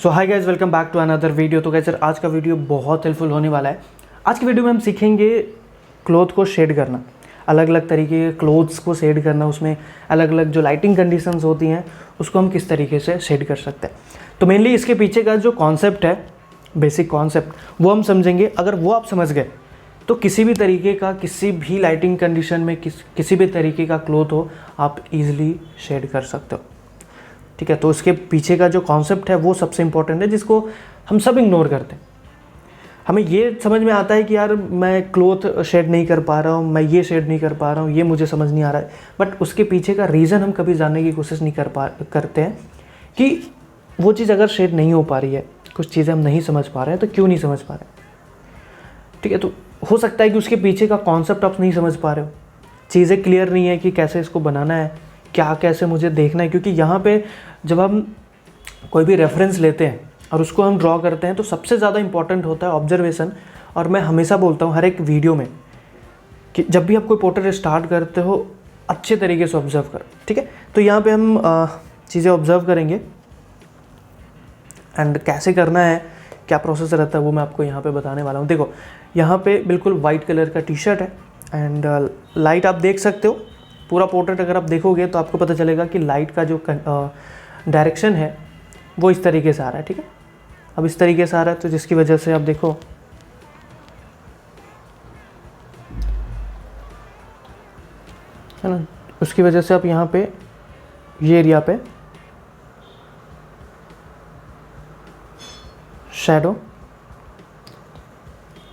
So hi guys, welcome back to another video. तो guys आज का वीडियो बहुत हेल्पफुल होने वाला है। आज की वीडियो में हम सीखेंगे क्लोथ को शेड करना, अलग अलग तरीके के क्लोथ्स को शेड करना, उसमें अलग अलग जो लाइटिंग कंडीशंस होती हैं उसको हम किस तरीके से शेड कर सकते हैं। तो मेनली इसके पीछे का जो कॉन्सेप्ट है, बेसिक कॉन्सेप्ट, वो हम समझेंगे। अगर वो आप समझ गए तो किसी भी तरीके का, किसी भी लाइटिंग कंडीशन में किसी भी तरीके का क्लोथ हो, आप इजीली शेड कर सकते हो। ठीक है, तो इसके पीछे का जो कॉन्सेप्ट है वो सबसे इंपॉर्टेंट है, जिसको हम सब इग्नोर करते हैं। हमें ये समझ में आता है कि यार मैं क्लोथ शेड नहीं कर पा रहा हूँ, मैं ये शेड नहीं कर पा रहा हूँ, ये मुझे समझ नहीं आ रहा है, बट उसके पीछे का रीज़न हम कभी जानने की कोशिश नहीं करते हैं कि वो चीज़ अगर शेड नहीं हो पा रही है, कुछ चीज़ें हम नहीं समझ पा रहे हैं, तो क्यों नहीं समझ पा रहे हैं। ठीक है, तो हो सकता है कि उसके पीछे का कॉन्सेप्ट आप नहीं समझ पा रहे हो, चीज़ें क्लियर नहीं है कि कैसे इसको बनाना है, क्या कैसे मुझे देखना है। क्योंकि यहाँ पे जब हम कोई भी रेफरेंस लेते हैं और उसको हम ड्रॉ करते हैं तो सबसे ज़्यादा इंपॉर्टेंट होता है ऑब्जर्वेशन। और मैं हमेशा बोलता हूँ हर एक वीडियो में कि जब भी आप कोई पोर्ट्रेट स्टार्ट करते हो, अच्छे तरीके से ऑब्जर्व करो। ठीक है, तो यहाँ पे हम चीज़ें ऑब्जर्व करेंगे एंड कैसे करना है, क्या प्रोसेस रहता है, वो मैं आपको यहाँ पे बताने वाला हूँ। देखो, यहाँ पे बिल्कुल वाइट कलर का टी शर्ट है एंड लाइट आप देख सकते हो। पूरा पोर्ट्रेट अगर आप देखोगे तो आपको पता चलेगा कि लाइट का जो डायरेक्शन है वो इस तरीके से आ रहा है। ठीक है, अब इस तरीके से आ रहा है, तो जिसकी वजह से आप देखो है ना, उसकी वजह से आप यहाँ पे ये एरिया पे शैडो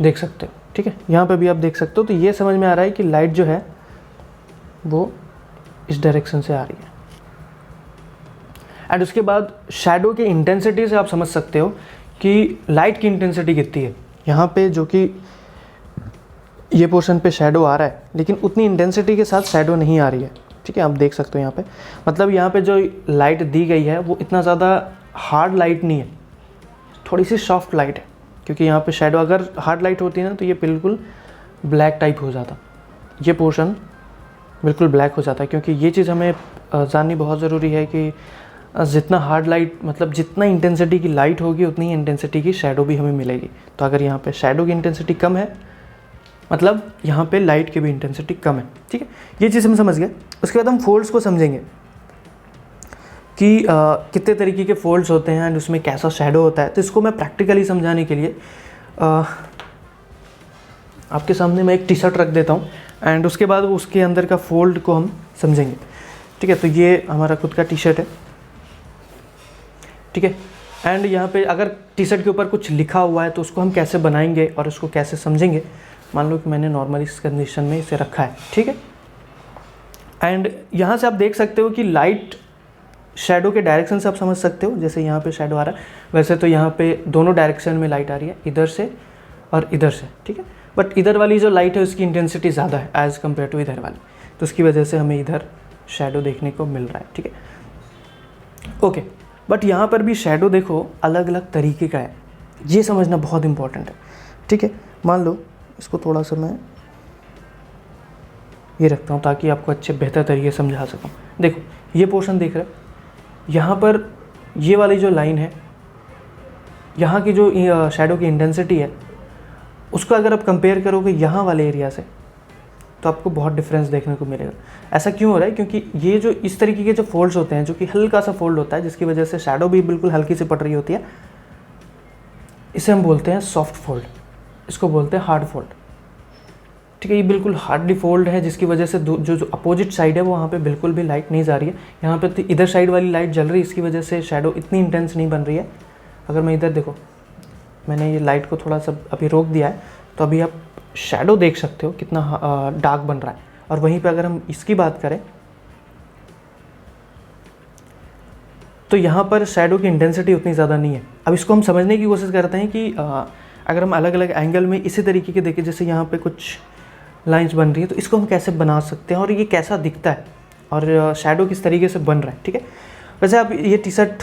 देख सकते हो। ठीक है, यहाँ पे भी आप देख सकते हो। तो ये समझ में आ रहा है कि लाइट जो है वो इस डायरेक्शन से आ रही है। एंड उसके बाद शैडो की इंटेंसिटी से आप समझ सकते हो कि लाइट की इंटेंसिटी कितनी है। यहाँ पे जो कि ये पोर्शन पे शैडो आ रहा है, लेकिन उतनी इंटेंसिटी के साथ शैडो नहीं आ रही है। ठीक है, आप देख सकते हो यहाँ पे, मतलब यहाँ पे जो लाइट दी गई है वो इतना ज़्यादा हार्ड लाइट नहीं है, थोड़ी सी सॉफ्ट लाइट है। क्योंकि यहाँ पे शैडो अगर हार्ड लाइट होती है ना तो ये बिल्कुल ब्लैक टाइप हो जाता, ये पोर्शन बिल्कुल ब्लैक हो जाता है। क्योंकि ये चीज़ हमें जाननी बहुत ज़रूरी है कि जितना हार्ड लाइट, मतलब जितना इंटेंसिटी की लाइट होगी उतनी ही इंटेंसिटी की शैडो भी हमें मिलेगी। तो अगर यहाँ पे शैडो की इंटेंसिटी कम है, मतलब यहाँ पे लाइट की भी इंटेंसिटी कम है। ठीक है, ये चीज़ हम समझ गए। उसके बाद हम फोल्ड्स को समझेंगे कि कितने तरीके के फोल्ड्स होते हैं एंड उसमें कैसा शैडो होता है। तो इसको मैं प्रैक्टिकली समझाने के लिए आपके सामने मैं एक टी शर्ट रख देता हूँ एंड उसके बाद उसके अंदर का फोल्ड को हम समझेंगे। ठीक है, तो ये हमारा खुद का टी शर्ट है। ठीक है, एंड यहाँ पे अगर टी शर्ट के ऊपर कुछ लिखा हुआ है तो उसको हम कैसे बनाएंगे और उसको कैसे समझेंगे। मान लो कि मैंने नॉर्मली इस कंडीशन में इसे रखा है। ठीक है, एंड यहाँ से आप देख सकते हो कि लाइट शैडो के डायरेक्शन से आप समझ सकते हो। जैसे यहाँ पे शैडो आ रहा है, वैसे तो यहाँ पे दोनों डायरेक्शन में लाइट आ रही है, इधर से और इधर से। ठीक है, बट इधर वाली जो लाइट है उसकी इंटेंसिटी ज़्यादा है एज़ कम्पेयर टू इधर वाली, तो उसकी वजह से हमें इधर शैडो देखने को मिल रहा है। ठीक है, ओके, बट यहाँ पर भी शैडो देखो अलग अलग तरीके का है, ये समझना बहुत इंपॉर्टेंट है। ठीक है, मान लो इसको थोड़ा सा मैं ये रखता हूँ ताकि आपको अच्छे बेहतर तरीके से समझा सकूँ। देखो, ये पोर्शन देख रहे हो, यहाँ पर ये वाली जो लाइन है, यहाँ की जो शैडो की इंटेंसिटी है, उसको अगर आप कंपेयर करोगे यहाँ वाले एरिया से तो आपको बहुत डिफरेंस देखने को मिलेगा। ऐसा क्यों हो रहा है? क्योंकि ये जो इस तरीके के जो फोल्ड्स होते हैं, जो कि हल्का सा फोल्ड होता है, जिसकी वजह से शैडो भी बिल्कुल हल्की सी पड़ रही होती है, इसे हम बोलते हैं सॉफ्ट फोल्ड, इसको बोलते हैं हार्ड फोल्ड। ठीक है, ये बिल्कुल हार्डली फोल्ड है, जिसकी वजह से जो अपोजिट साइड है वो वहाँ पे बिल्कुल भी लाइट नहीं जा रही है। यहाँ पे तो इधर साइड वाली लाइट जल रही है, इसकी वजह से शैडो इतनी इंटेंस नहीं बन रही है। अगर मैं इधर देखो, मैंने ये लाइट को थोड़ा सा अभी रोक दिया है, तो अभी आप शैडो देख सकते हो कितना डार्क बन रहा है। और वहीं पे अगर हम इसकी बात करें तो यहाँ पर शैडो की इंटेंसिटी उतनी ज़्यादा नहीं है। अब इसको हम समझने की कोशिश करते हैं कि अगर हम अलग अलग एंगल में इसी तरीके के देखें, जैसे यहाँ पे कुछ लाइंस बन रही है, तो इसको हम कैसे बना सकते हैं और ये कैसा दिखता है और शैडो किस तरीके से बन रहा है। ठीक है, वैसे आप ये टी शर्ट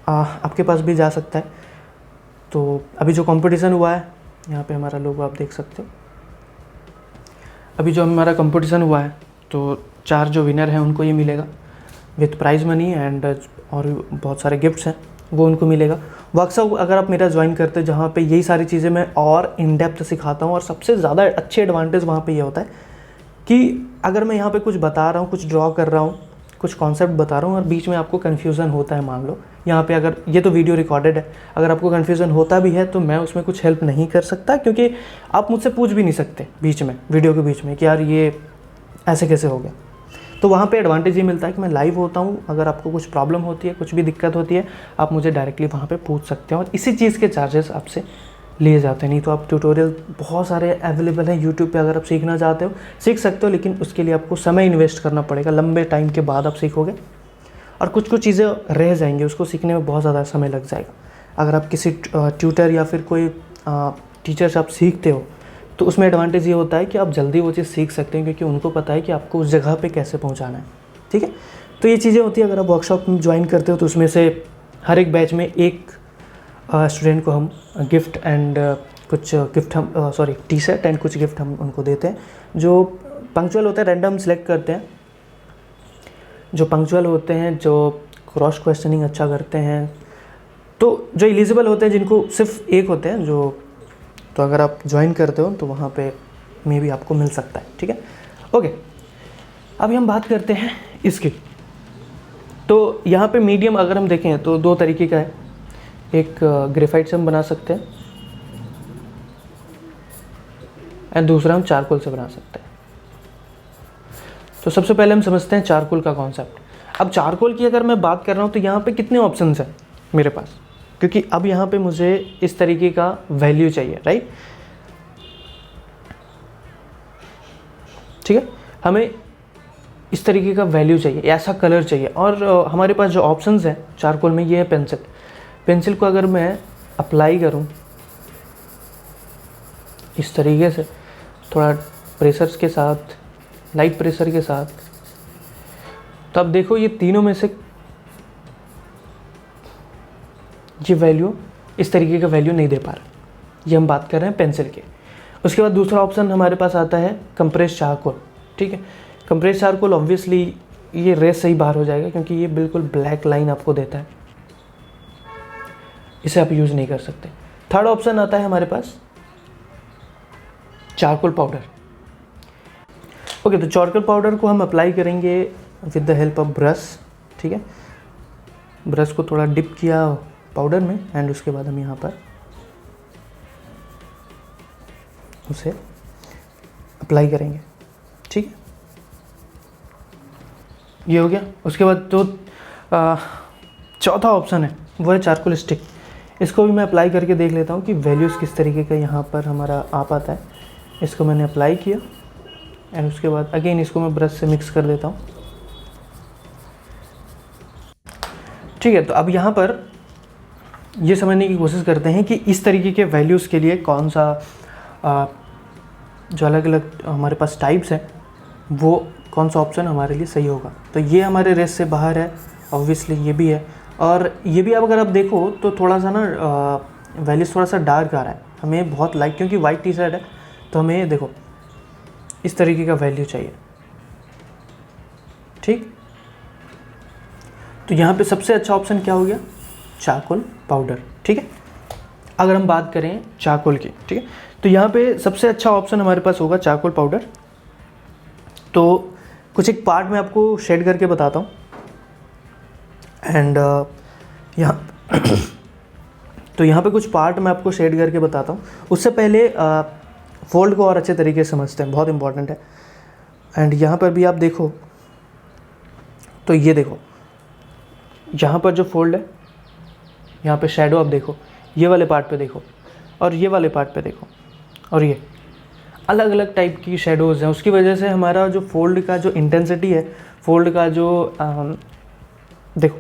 आपके पास भी जा सकता है। तो अभी जो कंपटीशन हुआ है, यहाँ पे हमारा लोगो आप देख सकते हो। अभी जो हमारा कंपटीशन हुआ है तो 4 जो विनर हैं उनको ये मिलेगा विथ प्राइज़ मनी एंड और बहुत सारे गिफ्ट्स हैं। वो उनको मिलेगा। वर्कशॉप अगर आप मेरा ज्वाइन करते हो जहाँ पे यही सारी चीज़ें मैं और इन डेप्थ सिखाता हूँ, और सबसे ज़्यादा अच्छे एडवांटेज वहाँ पे ये होता है कि अगर मैं यहाँ पे कुछ बता रहा हूँ, कुछ ड्रॉ कर रहा हूँ, कुछ कॉन्सेप्ट बता रहा हूँ और बीच में आपको कन्फ्यूज़न होता है, मान लो यहाँ पे अगर ये तो वीडियो रिकॉर्डेड है, अगर आपको कन्फ्यूज़न होता भी है तो मैं उसमें कुछ हेल्प नहीं कर सकता, क्योंकि आप मुझसे पूछ भी नहीं सकते बीच में, वीडियो के बीच में, कि यार ये ऐसे कैसे हो गया। तो वहाँ पे एडवांटेज ये मिलता है कि मैं लाइव होता हूँ, अगर आपको कुछ प्रॉब्लम होती है, कुछ भी दिक्कत होती है, आप मुझे डायरेक्टली वहाँ पे पूछ सकते हैं और इसी चीज़ के चार्जेस आपसे लिए जाते हैं। नहीं तो आप ट्यूटोरियल बहुत सारे अवेलेबल हैं यूट्यूब पे, अगर आप सीखना चाहते हो सीख सकते हो, लेकिन उसके लिए आपको समय इन्वेस्ट करना पड़ेगा, लंबे टाइम के बाद आप सीखोगे और कुछ कुछ चीज़ें रह जाएंगी, उसको सीखने में बहुत ज़्यादा समय लग जाएगा। अगर आप किसी ट्यूटर या फिर कोई टीचर से आप सीखते हो तो उसमें एडवांटेज ये होता है कि आप जल्दी वो चीज़ सीख सकते हैं, क्योंकि उनको पता है कि आपको उस जगह पे कैसे पहुंचाना है। ठीक है, तो ये चीज़ें होती है। अगर आप वर्कशॉप में ज्वाइन करते हो तो उसमें से हर एक बैच में एक स्टूडेंट को हम गिफ्ट एंड कुछ गिफ्ट हम टी शर्ट एंड कुछ गिफ्ट हम उनको देते हैं जो पंक्चुअल होते हैं। रैंडम सेलेक्ट करते हैं जो पंक्चुअल होते हैं, जो क्रॉस क्वेश्चनिंग अच्छा करते हैं, तो जो एलिजिबल होते हैं, जिनको सिर्फ एक होते हैं जो, तो अगर आप ज्वाइन करते हो तो वहाँ पे मे भी आपको मिल सकता है। ठीक है, ओके। अभी हम बात करते हैं इसकी। तो यहाँ पे मीडियम अगर हम देखें तो दो तरीके का है, एक ग्रेफाइट से हम बना सकते हैं एंड दूसरा हम चारकोल से बना सकते हैं। तो सबसे पहले हम समझते हैं चारकोल का कॉन्सेप्ट। अब चारकोल की अगर मैं बात कर रहा हूँ तो यहाँ पे कितने ऑप्शंस हैं मेरे पास, क्योंकि अब यहाँ पे मुझे इस तरीके का वैल्यू चाहिए, राइट। ठीक है, हमें इस तरीके का वैल्यू चाहिए, ऐसा कलर चाहिए, और हमारे पास जो ऑप्शंस हैं चारकोल में ये है पेंसिल। पेंसिल को अगर मैं अप्लाई करूं इस तरीके से, थोड़ा प्रेशर्स के साथ, लाइट प्रेशर के साथ, तो अब देखो ये तीनों में से ये वैल्यू, इस तरीके का वैल्यू नहीं दे पा रहा। ये हम बात कर रहे हैं पेंसिल के। उसके बाद दूसरा ऑप्शन हमारे पास आता है कंप्रेस चारकोल। ठीक है, कंप्रेस चारकोल ऑब्वियसली ये रेस से ही बाहर हो जाएगा, क्योंकि ये बिल्कुल ब्लैक लाइन आपको देता है, इसे आप यूज़ नहीं कर सकते। थर्ड ऑप्शन आता है हमारे पास चारकोल पाउडर। ओके, तो चारकोल पाउडर को हम अप्लाई करेंगे with the help of brush. ठीक है, ब्रश को थोड़ा डिप किया पाउडर में एंड उसके बाद हम यहाँ पर उसे अप्लाई करेंगे। ठीक है, ये हो गया। उसके बाद जो चौथा ऑप्शन है वो है चारकोल स्टिक। इसको भी मैं अप्लाई करके देख लेता हूँ कि वैल्यूज़ किस तरीके का यहाँ पर हमारा आ पाता है। इसको मैंने अप्लाई किया एंड उसके बाद अगेन इसको मैं ब्रश से मिक्स कर देता हूँ। ठीक है, तो अब यहाँ पर ये समझने की कोशिश करते हैं कि इस तरीके के वैल्यूज़ के लिए कौन सा जो अलग अलग हमारे पास टाइप्स हैं वो कौन सा ऑप्शन हमारे लिए सही होगा। तो ये हमारे रेस से बाहर है, ऑब्वियसली ये भी है, और ये भी अब अगर आप देखो तो थोड़ा सा ना वैल्यूज़ थोड़ा सा डार्क आ रहा है। हमें बहुत लाइट, क्योंकि वाइट टी शर्ट है तो हमें देखो इस तरीके का वैल्यू चाहिए। ठीक, तो यहाँ पे सबसे अच्छा ऑप्शन क्या हो गया, चारकोल पाउडर। ठीक है, अगर हम बात करें चारकोल की, ठीक है, तो यहाँ पे सबसे अच्छा ऑप्शन हमारे पास होगा चारकोल पाउडर। तो कुछ एक पार्ट में आपको शेड करके बताता हूँ एंड यहाँ तो यहाँ पे कुछ पार्ट मैं आपको शेड करके बताता हूँ। उससे पहले फोल्ड को और अच्छे तरीके से समझते हैं, बहुत इंपॉर्टेंट है। एंड यहाँ पर भी आप देखो तो ये देखो यहाँ पर जो फोल्ड है, यहाँ पे शेडो आप देखो, ये वाले पार्ट पे देखो और ये वाले पार्ट पे देखो, और ये अलग अलग टाइप की शेडोज़ हैं। उसकी वजह से हमारा जो फोल्ड का जो इंटेंसिटी है, फोल्ड का जो देखो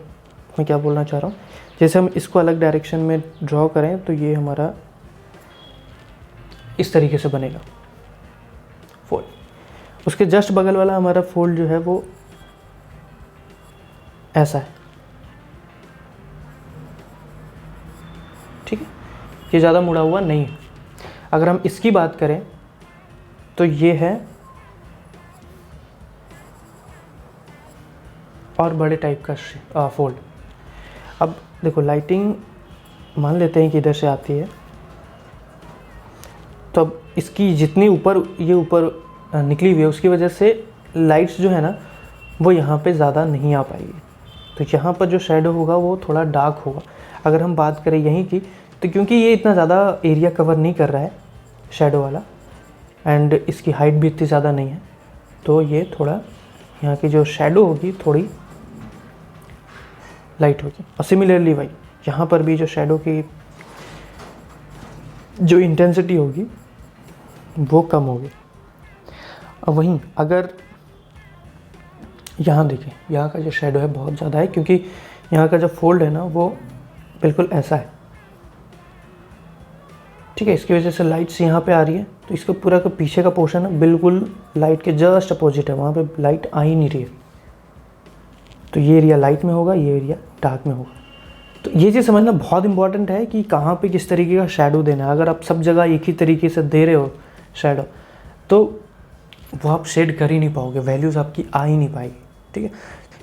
मैं क्या बोलना चाह रहा हूँ, जैसे हम इसको अलग डायरेक्शन में ड्रॉ करें तो ये हमारा इस तरीके से बनेगा फोल्ड। उसके जस्ट बगल वाला हमारा फोल्ड जो है वो ऐसा है। ठीक है, ये ज़्यादा मुड़ा हुआ नहीं है। अगर हम इसकी बात करें तो ये है और बड़े टाइप का फोल्ड। अब देखो लाइटिंग मान लेते हैं कि इधर से आती है, तो अब इसकी जितनी ऊपर ये ऊपर निकली हुई है उसकी वजह से लाइट्स जो है ना वो यहाँ पे ज़्यादा नहीं आ पाएगी, तो यहाँ पर जो शेडो होगा वो थोड़ा डार्क होगा। अगर हम बात करें यहीं की, तो क्योंकि ये इतना ज़्यादा एरिया कवर नहीं कर रहा है शेडो वाला, एंड इसकी हाइट भी इतनी ज़्यादा नहीं है, तो ये थोड़ा यहाँ की जो शेडो होगी थोड़ी लाइट होगी। और सिमिलरली भाई यहाँ पर भी जो शेडो की जो इंटेंसिटी होगी वो कम होगी। और वहीं अगर यहाँ देखें, यहाँ का जो शेडो है बहुत ज़्यादा है, क्योंकि यहाँ का जो फोल्ड है ना वो बिल्कुल ऐसा है, ठीक है। इसकी वजह से लाइट्स यहाँ पे आ रही है, तो इसका पूरा का पीछे का पोर्शन है बिल्कुल लाइट के जस्ट अपोजिट है, वहाँ पे लाइट आ ही नहीं रही है। तो ये एरिया लाइट में होगा, ये एरिया डार्क में होगा। तो ये चीज़ समझना बहुत इंपॉर्टेंट है कि कहाँ पे किस तरीके का शेडो देना है। अगर आप सब जगह एक ही तरीके से दे रहे हो शेडो, तो वो आप शेड कर ही नहीं पाओगे, वैल्यूज़ आपकी आ ही नहीं पाएगी, ठीक है।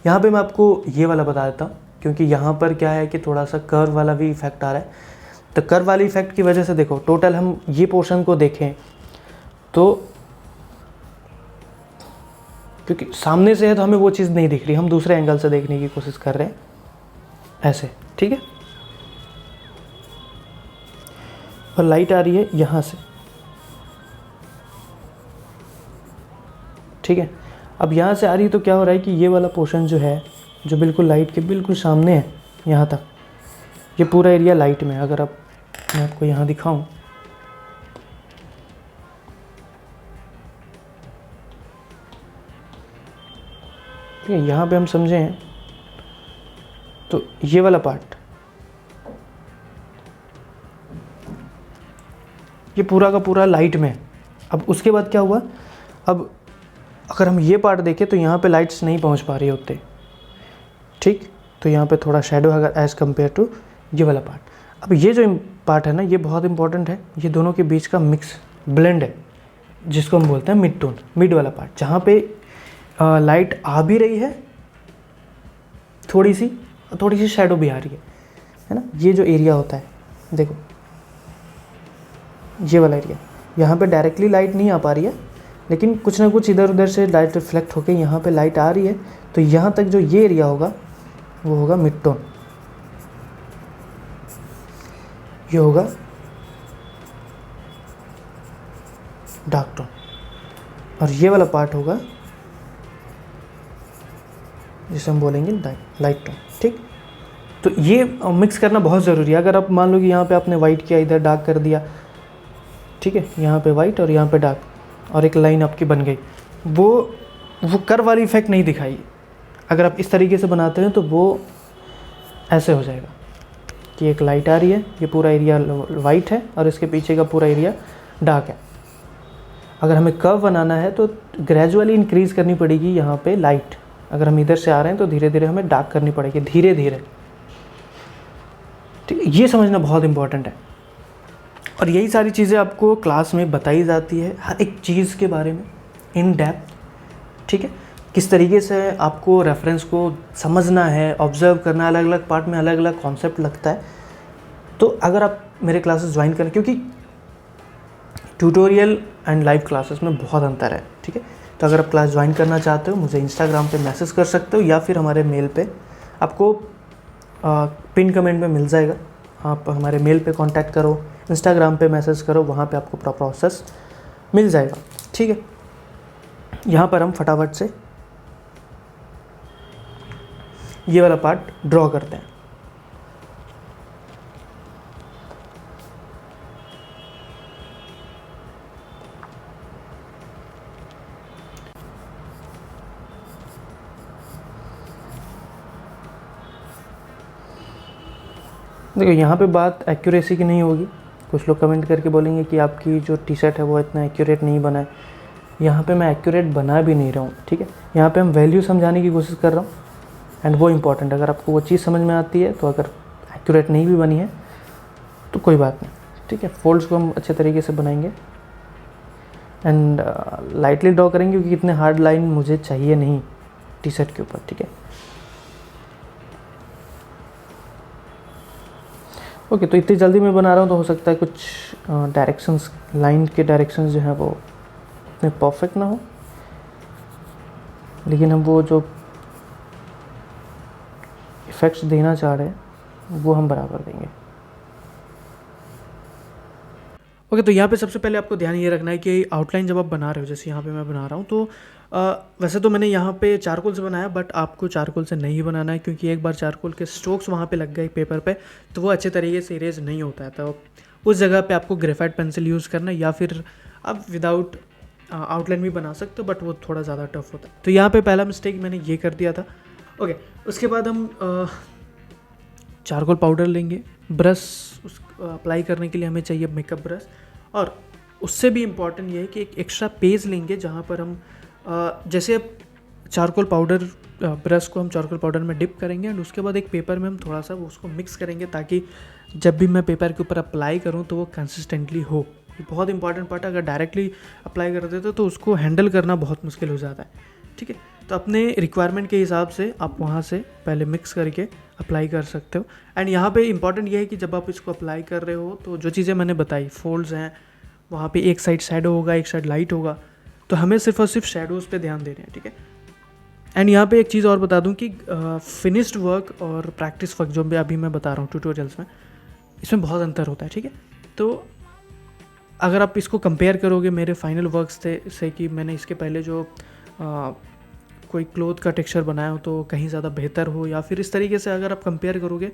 यहाँ पे मैं आपको ये वाला बता देता हूँ, क्योंकि यहाँ पर क्या है कि थोड़ा सा कर्व वाला भी इफेक्ट आ रहा है। तो कर्व वाली इफेक्ट की वजह से देखो टोटल हम ये पोर्शन को देखें तो क्योंकि सामने से है तो हमें वो चीज़ नहीं दिख रही, हम दूसरे एंगल से देखने की कोशिश कर रहे हैं ऐसे, ठीक है। और लाइट आ रही है यहाँ से, ठीक है। अब यहाँ से आ रही है तो क्या हो रहा है कि ये वाला पोर्शन जो है, जो बिल्कुल लाइट के बिल्कुल सामने है यहाँ तक, ये पूरा एरिया लाइट में। अगर आप मैं आपको यहाँ दिखाऊं, ठीक है, यहाँ पे हम समझें तो ये वाला पार्ट, ये पूरा का पूरा लाइट में। अब उसके बाद क्या हुआ, अब अगर हम ये पार्ट देखें तो यहाँ पे लाइट्स नहीं पहुँच पा रही होते, ठीक। तो यहाँ पे थोड़ा शेडो है अगर एज़ कम्पेयर टू ये वाला पार्ट। अब ये जो पार्ट है ना ये बहुत इंपॉर्टेंट है, ये दोनों के बीच का मिक्स ब्लेंड है, जिसको हम बोलते हैं मिड टोन, मिड वाला पार्ट, जहाँ पे लाइट आ भी रही है थोड़ी सी शेडो भी आ रही है ना। ये जो एरिया होता है देखो, ये वाला एरिया, यहाँ पे डायरेक्टली लाइट नहीं आ पा रही है, लेकिन कुछ ना कुछ इधर उधर से लाइट रिफ्लेक्ट होकर यहाँ पे लाइट आ रही है। तो यहाँ तक जो ये एरिया होगा वो होगा मिड टोन, ये होगा डार्क टोन, और ये वाला पार्ट होगा जिसे हम बोलेंगे लाइट टोन, ठीक। तो ये मिक्स करना बहुत ज़रूरी है। अगर आप मान लो कि यहाँ पे आपने वाइट किया, इधर डार्क कर दिया, ठीक है, यहाँ पे वाइट और यहाँ पे डार्क, और एक लाइन आपकी बन गई, वो कर्व वाली इफेक्ट नहीं दिखाई। अगर आप इस तरीके से बनाते हैं तो वो ऐसे हो जाएगा कि एक लाइट आ रही है, ये पूरा एरिया वाइट है और इसके पीछे का पूरा एरिया डार्क है। अगर हमें कर्व बनाना है तो ग्रेजुअली इंक्रीज़ करनी पड़ेगी यहाँ पे लाइट। अगर हम इधर से आ रहे हैं तो धीरे धीरे हमें डार्क करनी पड़ेगी, धीरे धीरे, ठीक है। ये समझना बहुत इंपॉर्टेंट है, और यही सारी चीज़ें आपको क्लास में बताई जाती है, हर एक चीज़ के बारे में इन डेप्थ, ठीक है। किस तरीके से आपको रेफरेंस को समझना है, ऑब्जर्व करना है, अलग अलग पार्ट में अलग अलग कॉन्सेप्ट लगता है। तो अगर आप मेरे क्लासेस ज्वाइन करें, क्योंकि ट्यूटोरियल एंड लाइव क्लासेस में बहुत अंतर है, ठीक है। तो अगर आप क्लास ज्वाइन करना चाहते हो मुझे इंस्टाग्राम पे मैसेज कर सकते हो, या फिर हमारे मेल पे, आपको पिन कमेंट में मिल जाएगा। आप हमारे मेल पे कांटेक्ट करो, इंस्टाग्राम पे मैसेज करो, वहाँ पे आपको पूरा प्रोसेस मिल जाएगा, ठीक है। यहाँ पर हम फटाफट से ये वाला पार्ट ड्रॉ करते हैं। देखो यहाँ पे बात एक्यूरेसी की नहीं होगी। कुछ लोग कमेंट करके बोलेंगे कि आपकी जो टी शर्ट है वो इतना एक्यूरेट नहीं बना है। यहाँ पे मैं एक्यूरेट बना भी नहीं रहा हूँ, ठीक है। यहाँ पे हम वैल्यू समझाने की कोशिश कर रहा हूँ, एंड वो इम्पॉर्टेंट। अगर आपको वो चीज़ समझ में आती है तो अगर एक्यूरेट नहीं भी बनी है तो कोई बात नहीं, ठीक है। फोल्ड्स को हम अच्छे तरीके से बनाएंगे एंड लाइटली ड्रॉ करेंगे, क्योंकि इतने हार्ड लाइन मुझे चाहिए नहीं टी शर्ट के ऊपर, ठीक है। ओके, तो इतनी जल्दी मैं बना रहा हूँ तो हो सकता है कुछ डायरेक्शंस, लाइन के डायरेक्शंस जो हैं वो इतने परफेक्ट ना हो, लेकिन हम वो जो इफ़ेक्ट्स देना चाह रहे हैं वो हम बराबर देंगे। ओके, तो यहाँ पे सबसे पहले आपको ध्यान ये रखना है कि आउटलाइन जब आप बना रहे हो, जैसे यहाँ पे मैं बना रहा हूँ, तो वैसे तो मैंने यहाँ पे चारकोल से बनाया, बट आपको चारकोल से नहीं बनाना है, क्योंकि एक बार चारकोल के स्ट्रोक्स वहाँ पे लग गए पेपर पे तो वो अच्छे तरीके से इरेज नहीं होता है। तो उस जगह पे आपको ग्रेफाइट पेंसिल यूज़ करना है, या फिर आप विदाउट आउटलाइन भी बना सकते हो, बट वो थोड़ा ज़्यादा टफ होता है। तो यहाँ पे पहला मिस्टेक मैंने ये कर दिया था। ओके, उसके बाद हम चारकोल पाउडर लेंगे, ब्रश उस अप्लाई करने के लिए हमें चाहिए मेकअप ब्रश, और उससे भी इम्पॉर्टेंट ये है कि एक एक्स्ट्रा पेज लेंगे जहाँ पर हम जैसे चारकोल पाउडर ब्रश को हम चारकोल पाउडर में डिप करेंगे, एंड उसके बाद एक पेपर में हम थोड़ा सा उसको मिक्स करेंगे, ताकि जब भी मैं पेपर के ऊपर अप्लाई करूँ तो वो कंसिस्टेंटली हो। ये बहुत इंपॉर्टेंट पार्ट है, अगर डायरेक्टली अप्लाई कर देते तो उसको हैंडल करना बहुत मुश्किल हो जाता है। ठीक है, तो अपने रिक्वायरमेंट के हिसाब से आप वहाँ से पहले मिक्स करके अप्लाई कर सकते हो। एंड यहाँ पे इंपॉर्टेंट ये है कि जब आप इसको अप्लाई कर रहे हो तो जो चीज़ें मैंने बताई, फोल्ड्स हैं, वहाँ पे एक साइड शैडो होगा, एक साइड लाइट होगा, तो हमें सिर्फ और सिर्फ शैडोज़ पे ध्यान देने हैं। ठीक है, एंड यहाँ पे एक चीज़ और बता दूँ कि फिनिश्ड वर्क और प्रैक्टिस वर्क जो भी अभी मैं बता रहा हूँ ट्यूटोरियल्स में, इसमें बहुत अंतर होता है। ठीक है, तो अगर आप इसको कंपेयर करोगे मेरे फाइनल वर्क्स से कि मैंने इसके पहले जो कोई क्लोथ का टेक्सचर बनाया हो तो कहीं ज़्यादा बेहतर हो, या फिर इस तरीके से अगर आप कंपेयर करोगे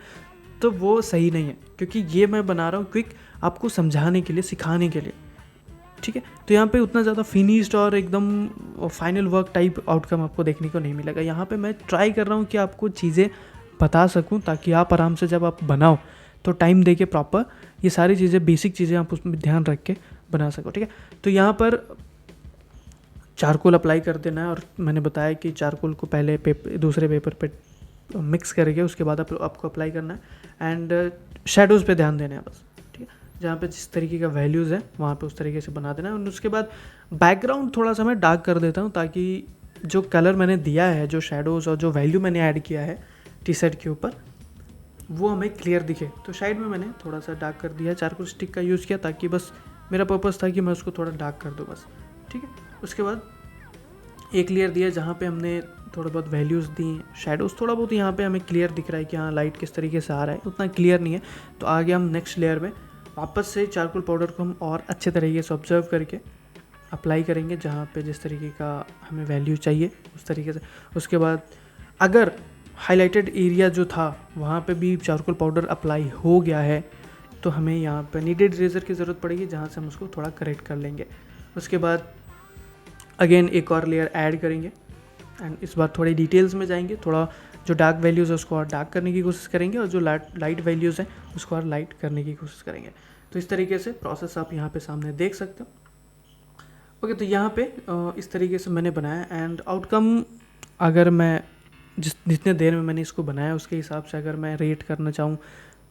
तो वो सही नहीं है, क्योंकि ये मैं बना रहा हूँ क्विक आपको समझाने के लिए, सिखाने के लिए। ठीक है, तो यहाँ पे उतना ज़्यादा फिनिश्ड और एकदम फाइनल वर्क टाइप आउटकम आपको देखने को नहीं मिलेगा। यहाँ पे मैं ट्राई कर रहा हूँ कि आपको चीज़ें बता सकूँ, ताकि आप आराम से जब आप बनाओ तो टाइम दे के प्रॉपर ये सारी चीज़ें, बेसिक चीज़ें आप उसमें ध्यान रख के बना सको। ठीक है, तो यहाँ पर चारकोल अप्लाई कर देना है, और मैंने बताया कि चारकोल को पहले दूसरे पेपर पे मिक्स करके उसके बाद आपको अप्लाई करना है, एंड शेडोज़ पे ध्यान देना है बस। ठीक है, जहाँ पे जिस तरीके का वैल्यूज़ है वहाँ पे उस तरीके से बना देना है। और उसके बाद बैकग्राउंड थोड़ा सा मैं डार्क कर देता हूँ, ताकि जो कलर मैंने दिया है, जो शेडोज़ और जो वैल्यू मैंने ऐड किया है टी शर्ट के ऊपर, वो हमें क्लियर दिखे। तो साइड में मैंने थोड़ा सा डार्क कर दिया, चारकोल स्टिक का यूज़ किया, ताकि बस मेरा पर्पज़ था कि मैं उसको थोड़ा डार्क कर दूँ बस। ठीक है, उसके बाद एक लेयर दिया जहाँ पे हमने थोड़ा बहुत वैल्यूज़ दी, शेडोज़ थोड़ा बहुत यहाँ पे हमें क्लियर दिख रहा है कि हाँ लाइट किस तरीके से आ रहा है, उतना क्लियर नहीं है। तो आगे हम नेक्स्ट लेयर में वापस से चारकोल पाउडर को हम और अच्छे तरीके से ऑब्जर्व करके अप्लाई करेंगे, जहाँ पे जिस तरीके का हमें वैल्यू चाहिए उस तरीके से। उसके बाद अगर हाईलाइटेड एरिया जो था वहाँ पे भी चारकोल पाउडर अप्लाई हो गया है तो हमें यहाँ पे नीडेड इरेजर की ज़रूरत पड़ेगी, जहाँ से हम उसको थोड़ा करेक्ट कर लेंगे। उसके बाद अगेन एक और लेयर ऐड करेंगे, एंड इस बार थोड़ी डिटेल्स में जाएंगे, थोड़ा जो डार्क वैल्यूज़ है उसको और डार्क करने की कोशिश करेंगे, और जो लाइट वैल्यूज़ हैं उसको और लाइट करने की कोशिश करेंगे। तो इस तरीके से प्रोसेस आप यहाँ पे सामने देख सकते हो। ओके, तो यहाँ पे इस तरीके से मैंने बनाया, एंड आउटकम अगर मैं जितने देर में मैंने इसको बनाया उसके हिसाब से अगर मैं रेट करना चाहूँ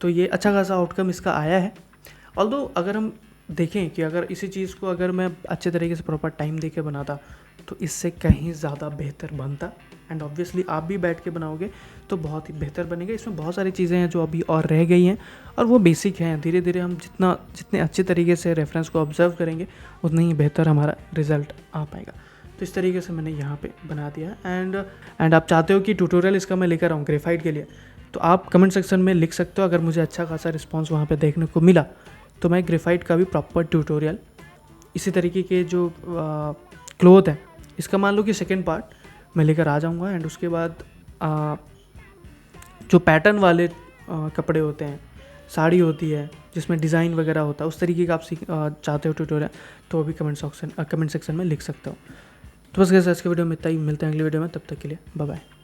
तो ये अच्छा खासा आउटकम इसका आया है। ऑल्दो अगर हम देखें कि अगर इसी चीज़ को अगर मैं अच्छे तरीके से प्रॉपर टाइम दे के बनाता तो इससे कहीं ज़्यादा बेहतर बनता, एंड ऑब्वियसली आप भी बैठ के बनाओगे तो बहुत ही बेहतर बनेगा। इसमें बहुत सारी चीज़ें हैं जो अभी और रह गई हैं, और वो बेसिक हैं। धीरे धीरे हम जितने अच्छे तरीके से रेफरेंस को ऑब्जर्व करेंगे उतना ही बेहतर हमारा रिजल्ट आ पाएगा। तो इस तरीके से मैंने यहाँ पे बना दिया। एंड आप चाहते हो कि ट्यूटोरियल इसका मैं लेकर आऊँ ग्रेफाइट के लिए, तो आप कमेंट सेक्शन में लिख सकते हो। अगर मुझे अच्छा खासा रिस्पॉन्स वहाँ पे देखने को मिला तो मैं ग्रेफाइट का भी प्रॉपर ट्यूटोरियल इसी तरीके के जो क्लोथ है इसका मान लो कि सेकेंड पार्ट मैं लेकर आ जाऊँगा। एंड उसके बाद जो पैटर्न वाले कपड़े होते हैं, साड़ी होती है जिसमें डिज़ाइन वगैरह होता है, उस तरीके का आप चाहते हो ट्यूटोरियल तो भी कमेंट सेक्शन में लिख सकते हो। तो बस गाइस आज के वीडियो में इतना ही, मिलते हैं अगली वीडियो में, तब तक के लिए बाय बाय।